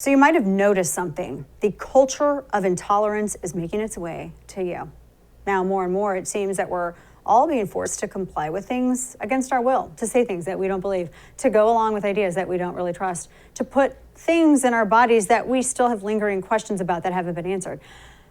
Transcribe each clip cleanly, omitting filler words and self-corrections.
So you might have noticed something. The culture of intolerance is making its way to you. Now, more and more, it seems that we're all being forced to comply with things against our will, to say things that we don't believe, to go along with ideas that we don't really trust, to put things in our bodies that we still have lingering questions about that haven't been answered.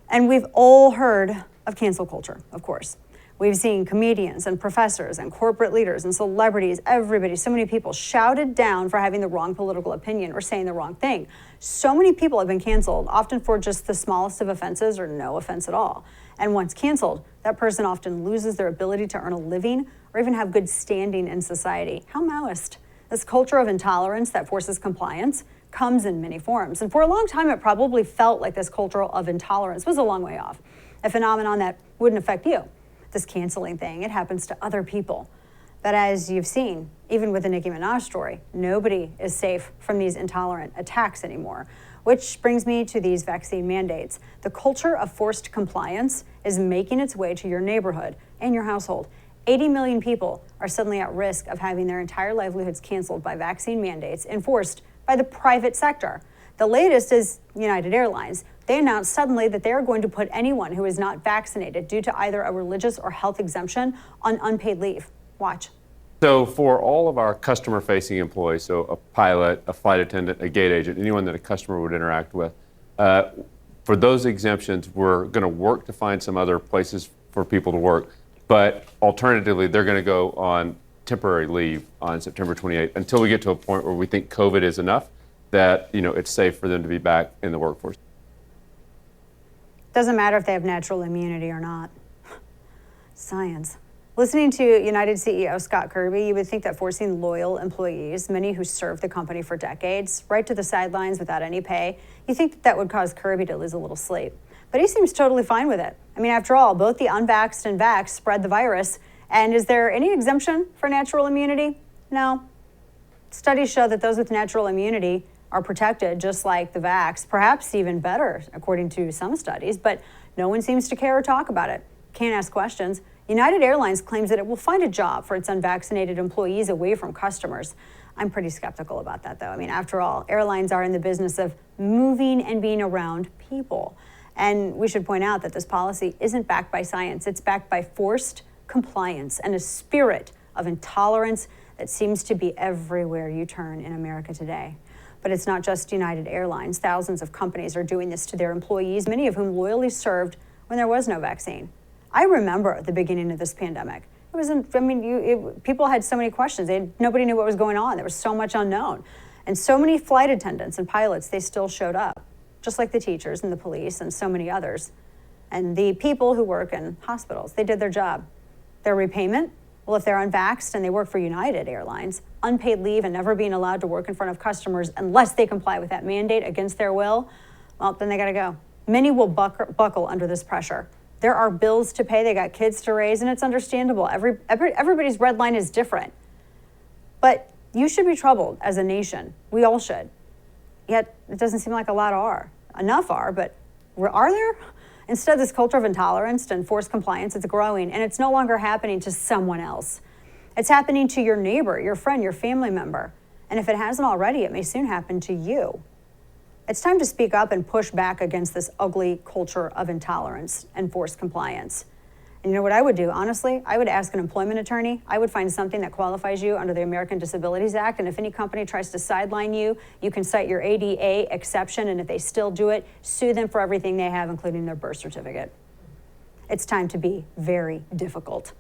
And we've all heard of cancel culture, of course. We've seen comedians and professors and corporate leaders and celebrities, everybody, so many people shouted down for having the wrong political opinion or saying the wrong thing. So many people have been canceled, often for just the smallest of offenses or no offense at all. And once canceled, that person often loses their ability to earn a living or even have good standing in society. How Maoist. This culture of intolerance that forces compliance comes in many forms. And for a long time, it probably felt like this culture of intolerance was a long way off, a phenomenon that wouldn't affect you. This canceling thing, it happens to other people. But as you've seen, even with the Nicki Minaj story, nobody is safe from these intolerant attacks anymore. Which brings me to these vaccine mandates. The culture of forced compliance is making its way to your neighborhood and your household. 80 million people are suddenly at risk of having their entire livelihoods canceled by vaccine mandates enforced by the private sector. The latest is United Airlines. They announced suddenly that they are going to put anyone who is not vaccinated due to either a religious or health exemption on unpaid leave. Watch. So for all of our customer-facing employees, so a pilot, a flight attendant, a gate agent, anyone that a customer would interact with, for those exemptions, we're going to work to find some other places for people to work. But alternatively, they're going to go on temporary leave on September 28th until we get to a point where we think COVID is enough that it's safe for them to be back in the workforce. Doesn't matter if they have natural immunity or not. Science. Listening to United CEO Scott Kirby, you would think that forcing loyal employees, many who served the company for decades, right to the sidelines without any pay, you think that would cause Kirby to lose a little sleep. But he seems totally fine with it. I mean, after all, both the unvaxxed and vaxxed spread the virus. And is there any exemption for natural immunity? No. Studies show that those with natural immunity are protected just like the vax, perhaps even better, according to some studies, but no one seems to care or talk about it. Can't ask questions. United Airlines claims that it will find a job for its unvaccinated employees away from customers. I'm pretty skeptical about that, though. I mean, after all, airlines are in the business of moving and being around people. And we should point out that this policy isn't backed by science. It's backed by forced compliance and a spirit of intolerance that seems to be everywhere you turn in America today. But it's not just United Airlines. Thousands of companies are doing this to their employees, many of whom loyally served when there was no vaccine. I remember the beginning of this pandemic. People had so many questions. Nobody knew what was going on. There was so much unknown. And so many flight attendants and pilots, they still showed up, just like the teachers and the police and so many others. And the people who work in hospitals, they did their job. Their repayment? Well, if they're unvaxxed and they work for United Airlines, unpaid leave and never being allowed to work in front of customers unless they comply with that mandate against their will, well, then they gotta go. Many will buckle under this pressure. There are bills to pay, they got kids to raise, and it's understandable. Everybody's red line is different. But you should be troubled as a nation. We all should. Yet it doesn't seem like a lot are. Enough are, but are there? Instead, this culture of intolerance and forced compliance, it's growing, and it's no longer happening to someone else. It's happening to your neighbor, your friend, your family member. And if it hasn't already, it may soon happen to you. It's time to speak up and push back against this ugly culture of intolerance and forced compliance. And you know what I would do, honestly? I would ask an employment attorney. I would find something that qualifies you under the American Disabilities Act. And if any company tries to sideline you, you can cite your ADA exception. And if they still do it, sue them for everything they have, including their birth certificate. It's time to be very difficult.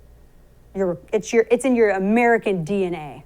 It's in your American DNA.